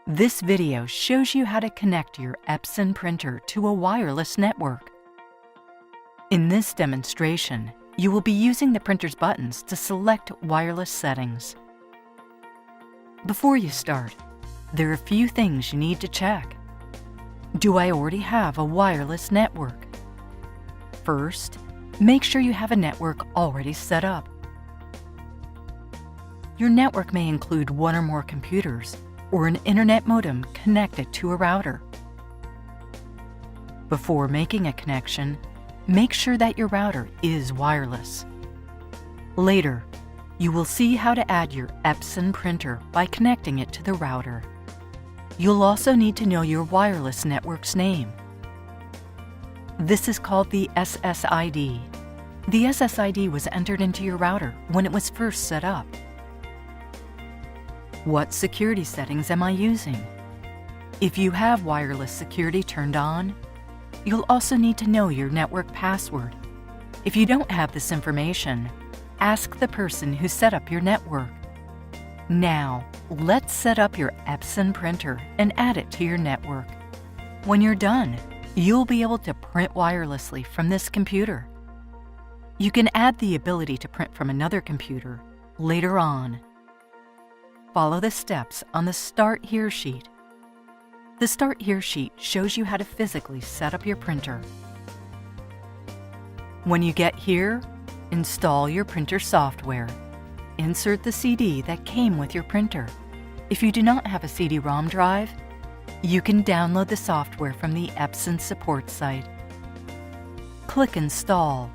This video shows you how to connect your Epson printer to a wireless network. In this demonstration, you will be using the printer's buttons to select wireless settings. Before you start, there are a few things you need to check. Do I already have a wireless network? First, make sure you have a network already set up. Your network may include one or more computers or an internet modem connected to a router. Before making a connection, make sure that your router is wireless. Later, you will see how to add your Epson printer by connecting it to the router. You'll also need to know your wireless network's name. This is called the SSID. The SSID was entered into your router when it was first set up. What security settings am I using? If you have wireless security turned on, you'll also need to know your network password. If you don't have this information, ask the person who set up your network. Now, let's set up your Epson printer and add it to your network. When you're done, you'll be able to print wirelessly from this computer. You can add the ability to print from another computer later on. Follow the steps on the Start Here sheet. The Start Here sheet shows you how to physically set up your printer. When you get here, install your printer software. Insert the CD that came with your printer. If you do not have a CD-ROM drive, you can download the software from the Epson support site. Click Install.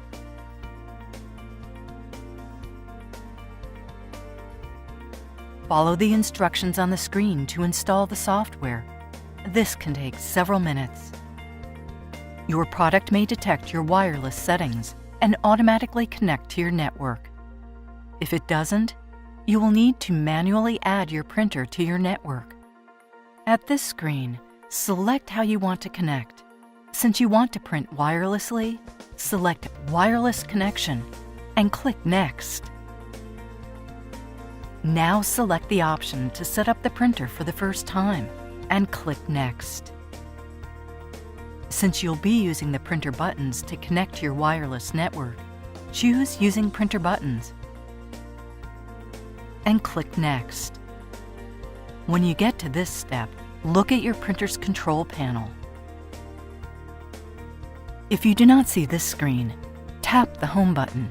Follow the instructions on the screen to install the software. This can take several minutes. Your product may detect your wireless settings and automatically connect to your network. If it doesn't, you will need to manually add your printer to your network. At this screen, select how you want to connect. Since you want to print wirelessly, select Wireless Connection and click Next. Now select the option to set up the printer for the first time and click Next. Since you'll be using the printer buttons to connect to your wireless network, choose Using Printer Buttons and click Next. When you get to this step, look at your printer's control panel. If you do not see this screen, tap the Home button.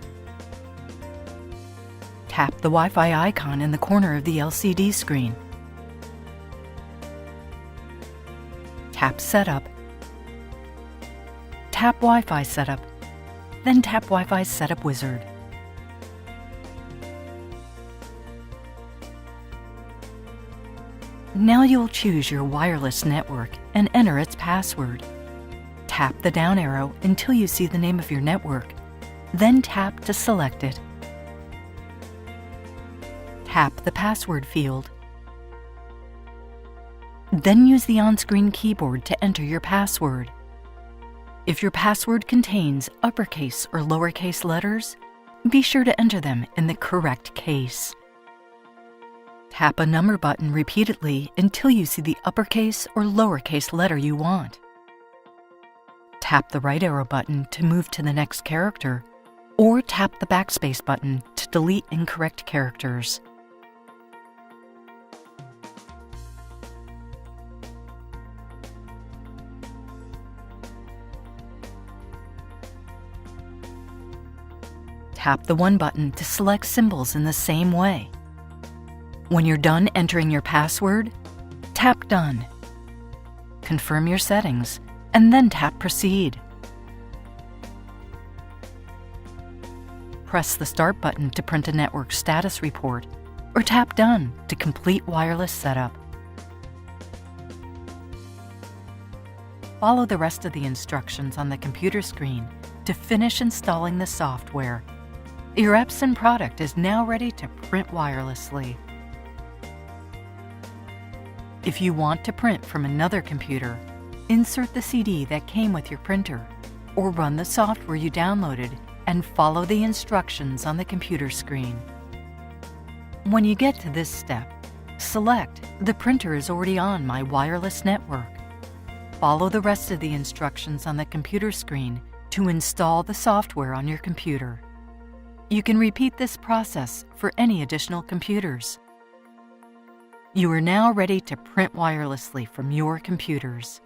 Tap the Wi-Fi icon in the corner of the LCD screen. Tap Setup. Tap Wi-Fi Setup, then tap Wi-Fi Setup Wizard. Now you'll choose your wireless network and enter its password. Tap the down arrow until you see the name of your network, then tap to select it. Tap the password field. Then use the on-screen keyboard to enter your password. If your password contains uppercase or lowercase letters, be sure to enter them in the correct case. Tap a number button repeatedly until you see the uppercase or lowercase letter you want. Tap the right arrow button to move to the next character, or tap the backspace button to delete incorrect characters. Tap the 1 button to select symbols in the same way. When you're done entering your password, tap Done. Confirm your settings, and then tap Proceed. Press the Start button to print a network status report, or tap Done to complete wireless setup. Follow the rest of the instructions on the computer screen to finish installing the software. Your Epson product is now ready to print wirelessly. If you want to print from another computer, insert the CD that came with your printer, or run the software you downloaded and follow the instructions on the computer screen. When you get to this step, Select "The printer is already on my wireless network." Follow the rest of the instructions on the computer screen to install the software on your computer. You can repeat this process for any additional computers. You are now ready to print wirelessly from your computers.